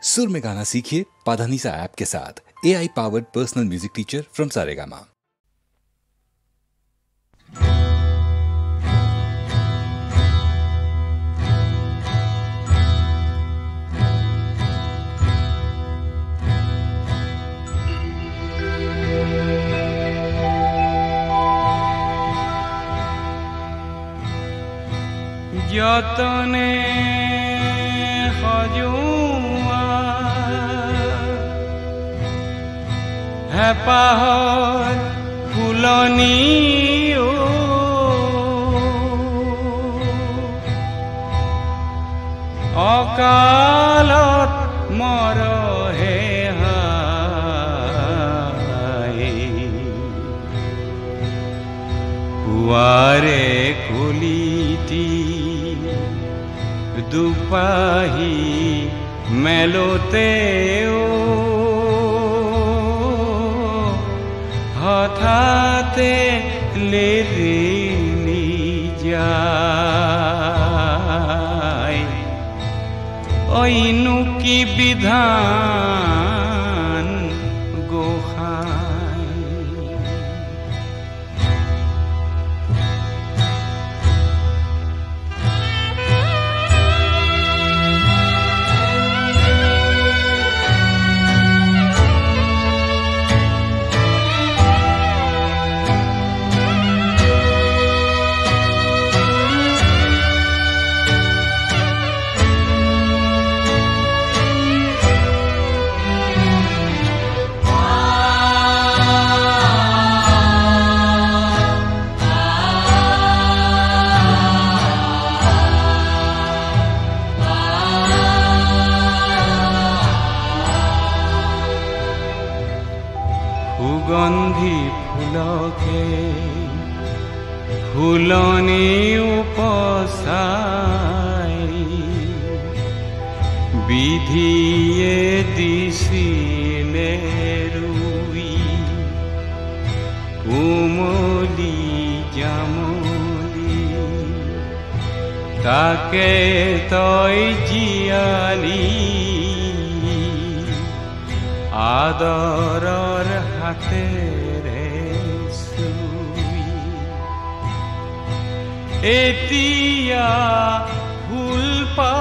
सुर में गाना सीखिए पाधानीसा ऐप के साथ। AI powered personal music teacher from Saregama. যতনে সজোৱা হেঁপাহৰ ফুলনি অকালত মৰহে হায় পুৱাৰে কলিটি দুপাহি মেলোতেও হঠাতে লেৰেলি যায় অইনু কি বিধান গোসাঁই সুগন্ধি ফুলকে ফুলনি উপচাই বিধিয়ে দিছিলে ৰুই উমলি জামলি তাকে তই জীয়ালি আদৰৰ হাতেৰে চুই এতিয়া ফুলপা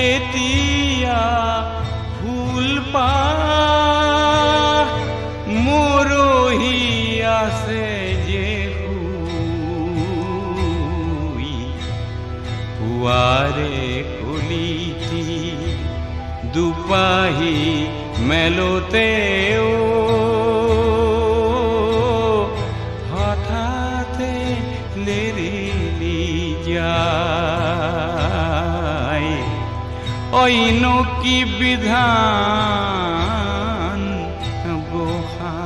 এতিয়া ফুলপা মৰহি আছে যে পুৱাৰে কলিটি দুপাহি মেলোতেও হঠাতে লেৰেলি যায় অইনু কি বিধান গোসাঁই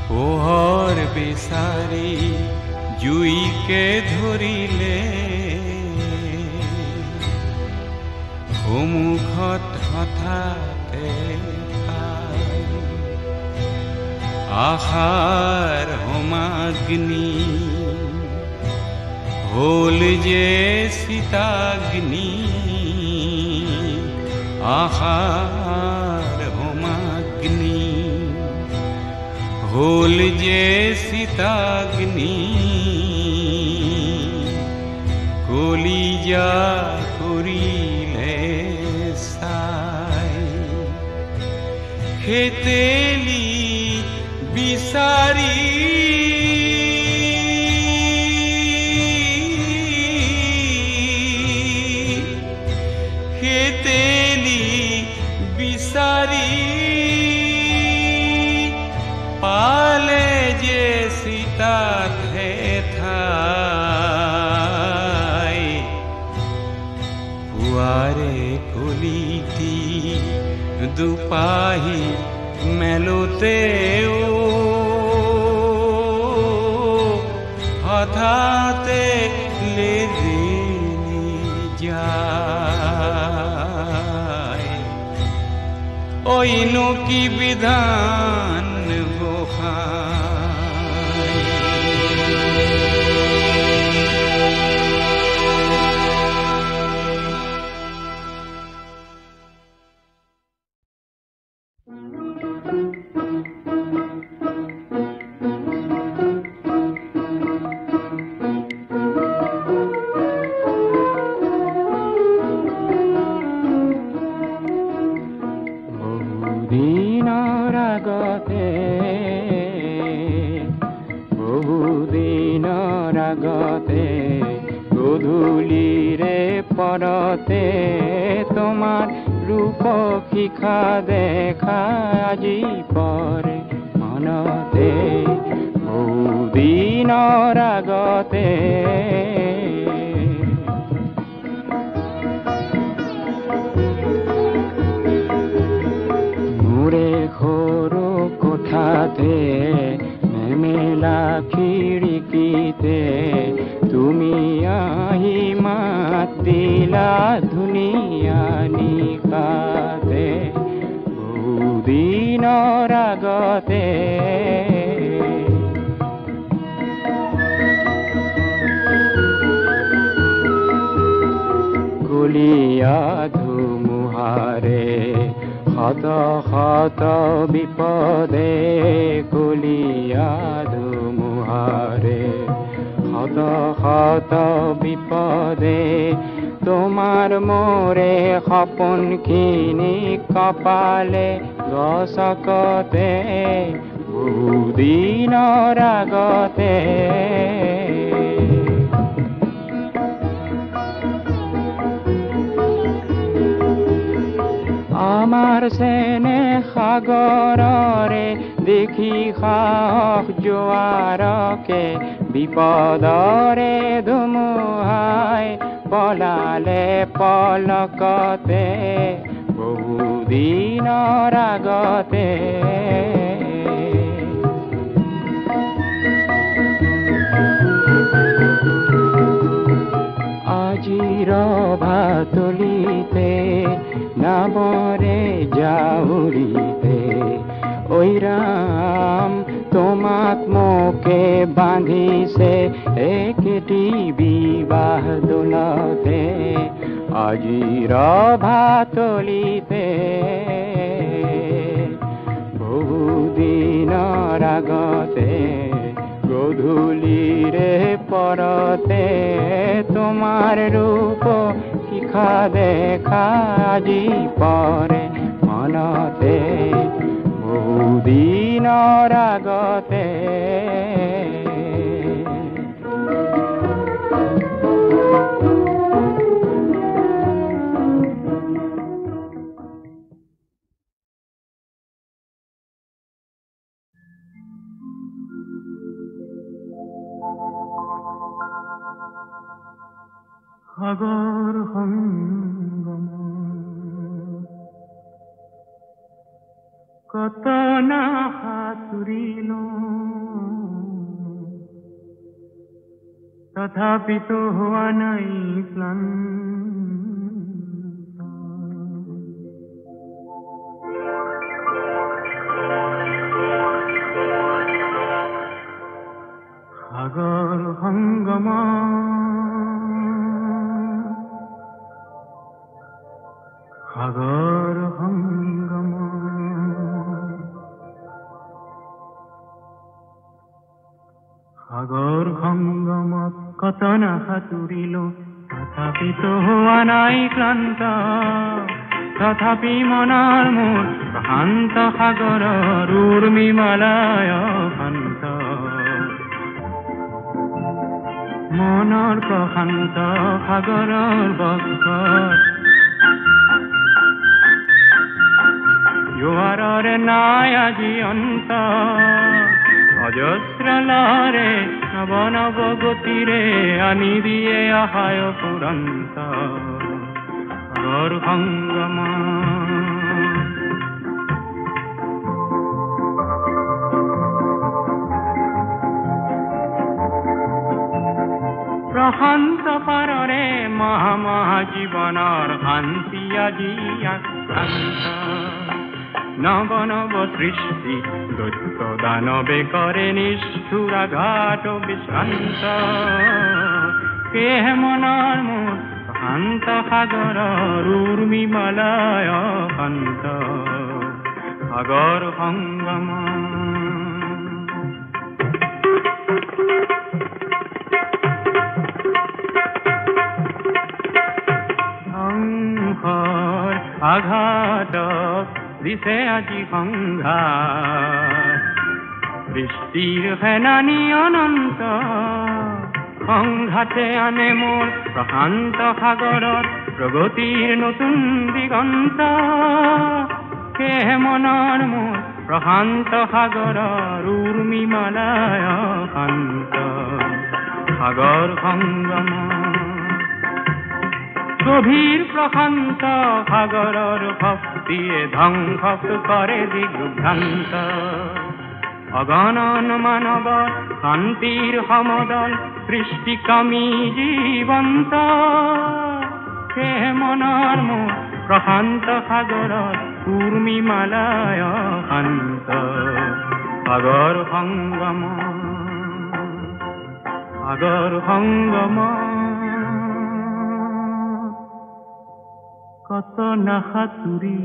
পোহৰ বিচাৰি জুইকে ধৰিলে সন্মুখত হঠাতে আশাৰ হোমাগ্নি হ'ল যে সীতাগ্নি আশাৰ হোমাগ্নি হ'ল যে সীতাগ্নি কলিজা কৰিলে চাই খেতেলি বিচাৰি খেতেলি বিচাৰি পালে যে সীতাত ঠাই পুৱাৰে কলিটি দুপাহি মেলোতেও হঠাতে লেৰেলি যায় ঐনো কি বিধান গোসাঁই গধূলিৰে পৰতে তোমাৰ ৰূপ শিখা দেখা আজি পৰে মনতে বহুদিনৰ আগতে মোৰে সৰু কোঠাতে মেমেলা খিৰিকীতে তুমি আহি মাত দিলা ধুনীয়া নিশাতে বহুদিনৰ আগতে কলীয়া ধুমুহাৰে শত শত বিপদে কলীয়া ধুমুহাৰে শত শত বিপদে তোমাৰ মোৰে সপোনখিনি কপালে গছকতে বহুদিনৰ আগতে আমাৰ চেনে সাগৰৰে দেখি সাহস জোৱাৰকে বিপদৰে ধুমুহাই পলালে পলকতে বহুদিনৰ আগতে আজিৰ ভাতলিতে নামৰে জাউৰিতে ঐ ৰাম তোমাক মোকে বান্ধিছে একেটি বিবাহ দোলতে আজিৰ ভাতলিতে বহুদিনৰ আগতে গধূলিৰে পৰতে তোমাৰ ৰূপ শিখা দেখা আজি পৰে মনতে বহুদিনৰ আগতে সাগৰ সংগম কত না সাঁতুৰিলো তথাপিতো হোৱা নাই ক্লান্ত সাগৰ সংগম সাগৰ সংগম সাগৰ সংগমত কত না সাঁতুৰিলো তথাপিতো হোৱা নাই ক্লান্ত তথাপি মনৰ মোৰ প্ৰশান্ত সাগৰৰ উৰ্মিমালায় শান্ত মনৰ প্ৰশান্ত সাগৰৰ বক্ষত জোৱাৰৰে নাই আজি অন্ত অজস্ৰ লহৰে নৱ নৱ গতিৰে আনি দিয়ে আহায় পুৰন্ত সাগৰ সংগম প্ৰশান্ত পাৰৰে মহা মহা জীৱনৰ শান্তি আজি আক্ৰান্ত নৱ নৱ সৃষ্টি দৈত্য দানৱে কৰে নিষ্ঠুৰাঘাত বিশ্ৰান্ত কেহে মনৰ মোৰ শান্ত সাগৰৰ উৰ্মিমালায় শান্ত সাগৰ সংগম সংঘৰ আঘাতক দিছে আজি সংঘাত বৃষ্টিৰ ফেনানি অনন্ত সংঘাতে আনে মোৰ প্ৰশান্ত সাগৰত প্ৰগতিৰ নতুন দিগন্ত কেহে মনৰ মোৰ প্ৰশান্ত সাগৰৰ উৰ্মিমালায় শান্ত সাগৰ সংগম গভীৰ প্ৰশান্ত সাগৰৰ শক্তিয়ে ধ্বংস কৰে দিগ্ভ্ৰান্ত অগণন মানৱৰ শান্তিৰ সমদল সৃষ্টিকামী জীৱন্ত সেয়ে মনৰ মোৰ প্ৰশান্ত সাগৰৰ উৰ্মিমালায় শান্ত সাগৰ সংগম সাগৰ সংগম কত না সাঁতুৰি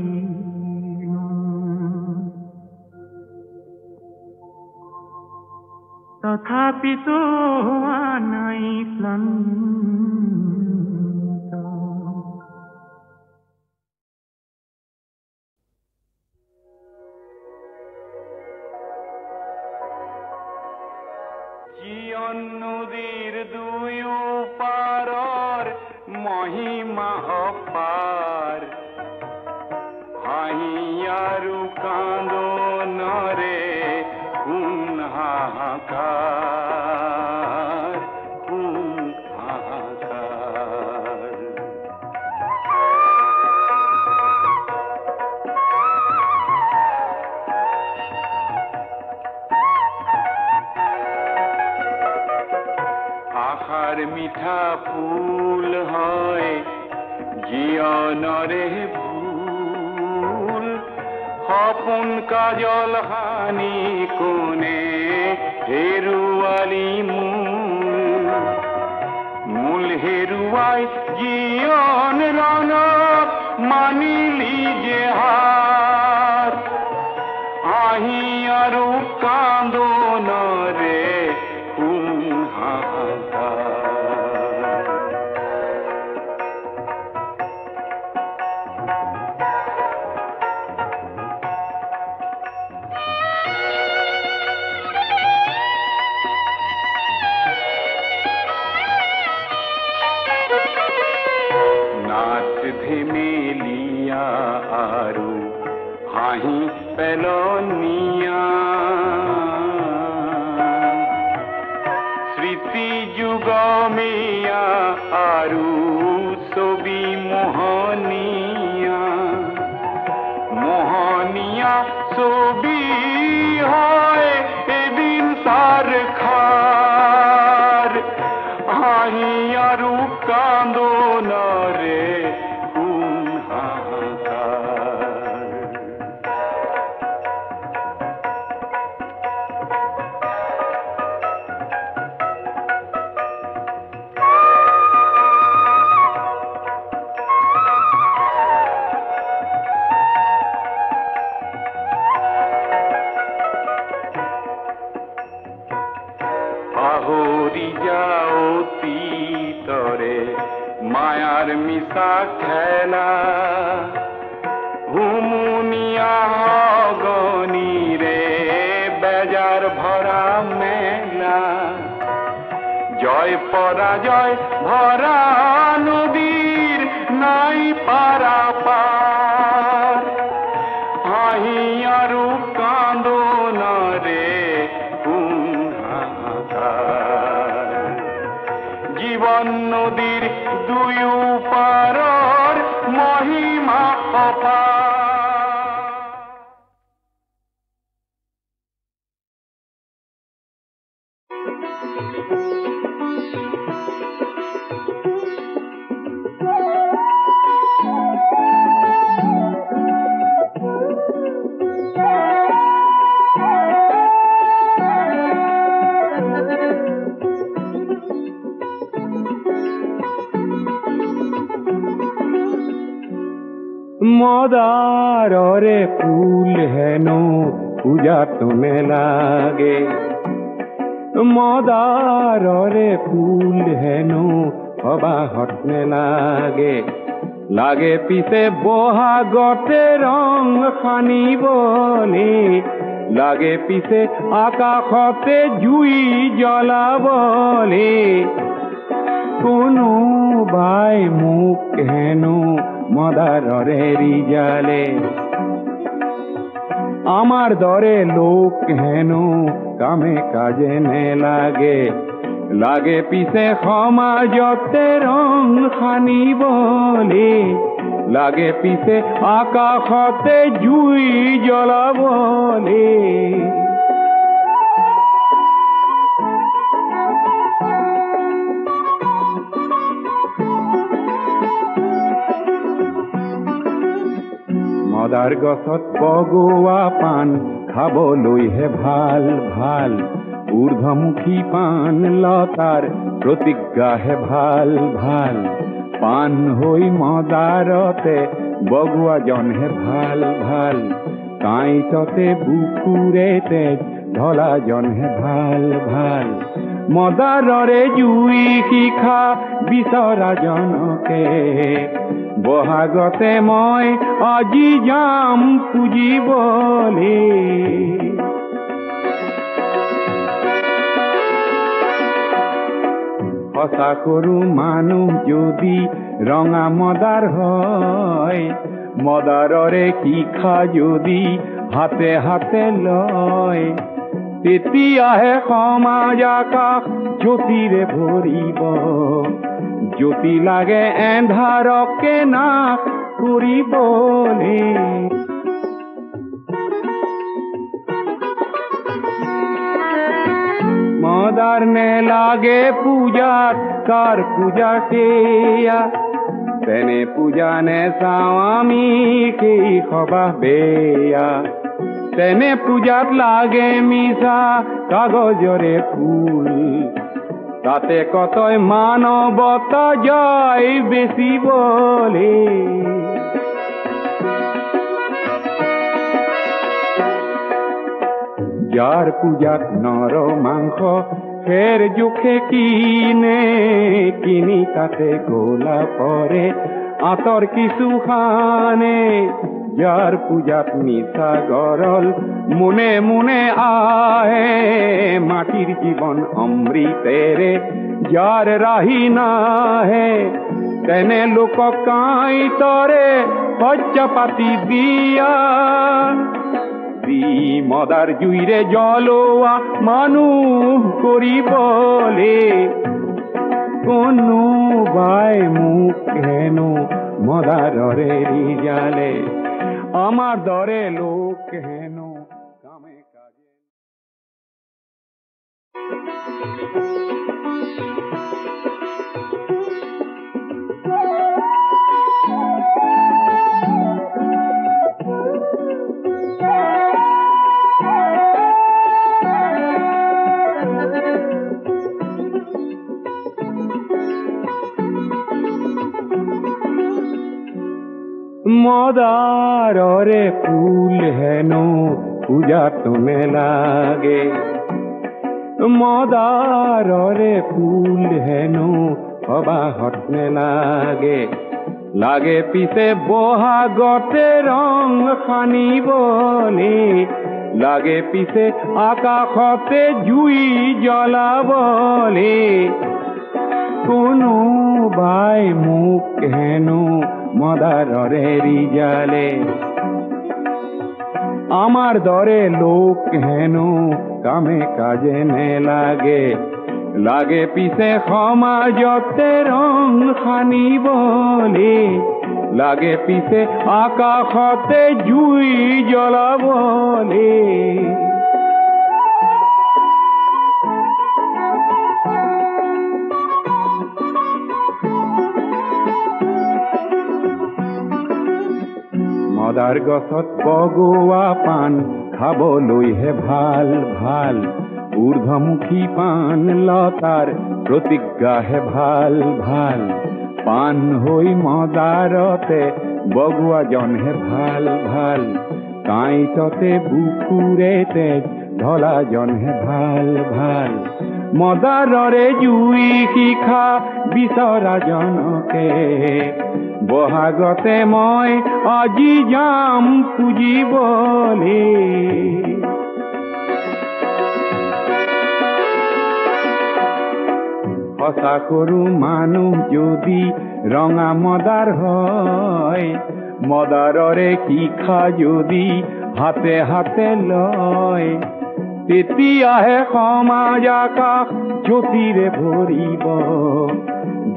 তথাপিতো নাই ক্লান্ত জীয়ন নদীৰ দুয়ো পাৰৰ মহিমা অপাৰ হাঁহি আৰু কান্দনৰে কোন হাহাকাৰ কোন হাহাকাৰ আশাৰ মিঠা ফুল হয় জীয়নৰে ভুল সপোন কাজল হানি কোনে হেৰুৱালি মূল হেৰুৱাই জীয়ন ৰণত মানিলি যে হাত আহি আৰু কান্দনৰে কোন হাহাকাৰ ধেমেলিয়া আৰু হাঁহি পেলনীয়া স্মৃতি যুগমীয়া আৰু ছবি মোহনীয়া মোহনীয়া ছবি হয় এদিন সাৰ খাৰ হাঁহি আৰু কান্দনৰে পৰাজয় ভৰা নদীৰ নাই পাৰাপাৰ হাহি আৰু কান্দোনৰে কুন্হাকাৰ জীবন নদীৰ দুয়ো পাৰৰ মহিমা অপাৰ মদাররে ফুল হেন পূজা তুমি লাগে মদাররে ফুল হেন সবাহত লাগে লাগে পিছে বহাগতে রং সানিবলে লাগে পিছে আকাশতে জুই জ্বলাবলে কোনোবাই মোক হেনো মদাররে রিজালে আমার দরে লোক হেন কামে কাজে নে লাগে লাগে পিছে সমাজতে রং সানিবলে লাগে পিছে আকাশতে জুই জ্বলাবলে মদাৰ গছত বগোৱা পাণ খাবলৈহে ভাল ভাল ঊৰ্ধ্বমুখী পাণ লতাৰ প্ৰতিজ্ঞাহে ভাল ভাল পাণ হৈ মদাৰতে বগোৱাজনহে ভাল ভাল কাঁইটতে বুকুৰে তেজ ঢলাজনহে ভাল ভাল মদাৰৰে জুই শিখা বিচৰাজনকে বহাগতে মই আজি যাম পুজিবলে সঁচা কৰো মানুহ যদি ৰঙা মদাৰ হয় মদাৰৰে শিখা যদি হাতে হাতে লয় তেতিয়াহে সমাজ আকাশ জ্যোতিৰে ভৰিব জ্যোতি লাগে এন্ধাৰকে নাশ কৰিবলে মদাৰ নে লাগে পূজাত কাৰ পূজা সেয়া তেনে পূজা নে চাওঁ আমি সেই সবাহ বেয়া তেনে পূজাত লাগে মিছা কাগজৰে ফুল তাতে কতই মানৱতা যায় বেচিবলে যাৰ পূজাত নৰ মাংস ফেৰ জোখে কিনি তাতে গোলা পৰে আঁতৰ কিছু খানে যাৰ পূজাত মিছা গৰল মুনে মুনে আহে মাটিৰ জীৱন অমৃতেৰে যাৰ ৰাহি নাহে তেনে লোকক কাঁইটৰে শয্যা পাতি দিয়া দি মদাৰ জুইৰে জ্বলোৱা মানুহ কৰিবলে কোনোবাই মোক হেনো মদাৰৰে ৰিজালে আমার দরে লোক হেন কামে কাজে মদাররে ফুল হেন পূজা তুমি লাগে মদাররে ফুল হেন সবাহত লাগে লাগে পিছে বহাগতে রং সানিবলে লাগে পিছে আকাশতে জুই জ্বলাবলে কোনো বাই মোক হেনো মদাররে রিজালে আমার দরে লোক হেনো কামে কাজে নে লাগে লাগে পিছে সমাজতে রং সানিবলে লাগে পিছে আকাশতে জুই জ্বলাবলে মদার গছত বগোৱা পাণ খাবলৈহে ভাল ভাল ঊৰ্ধ্বমুখী পাণ লতাৰ প্ৰতিজ্ঞাহে ভাল ভাল পাণ হৈ মদাৰতে বগোৱাজনহে ভাল ভাল কাঁইটতে বুকুৰে তেজ ঢলাজনহে ভাল ভাল মদাৰৰে জুই শিখা বিচৰাজনকে বহাগতে মই আজি যাম পুজিবলে সঁচা কৰো মানুহ যদি ৰঙা মদাৰ হয় মদাৰৰে শিখা যদি হাতে হাতে লয় তেতিয়াহে সমাজ আকাশ জ্যোতিৰে ভৰিব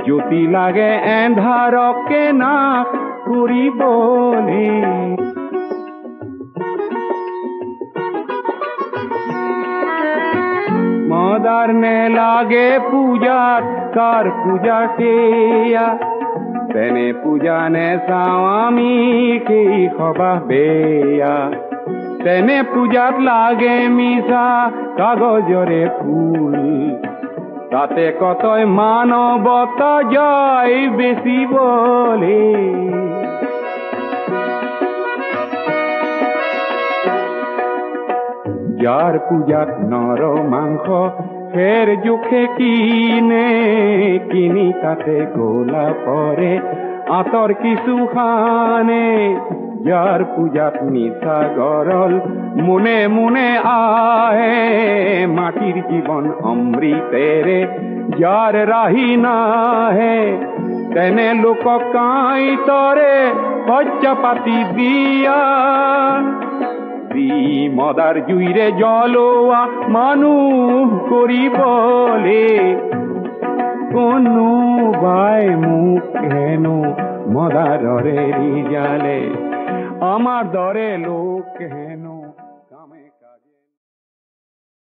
জ্যোতি লাগে এন্ধাৰকে নাশ কৰিবলে মদাৰ নে লাগে পূজাত কাৰ পূজা সেয়া তেনে পূজা নে চাওঁ আমি সেই সবাহ বেয়া তেনে পূজাত লাগে মিছা কাগজৰে ফুল তাতে কতই মানৱতা যায় বেচিবলে যাৰ পূজাত নৰ মাংস ফেৰ জোখে কিনে কিনি তাতে গোলা পৰে আঁতৰ কিছু খানে যাৰ পূজাত নিচা গৰল মুনে মুনে আহে মাটিৰ জীৱন অমৃতেৰে যাৰ ৰাহি নাহে তেনে লোকক কাঁইটৰে শয্যা পাতি দিয়া দি মদাৰ জুইৰে জ্বলোৱা মানুহ কৰিবলে কোনোবাই মোক হেনো মদাৰৰে ৰিজালে আমাৰ দৰে লোক হেনো কামে কাজে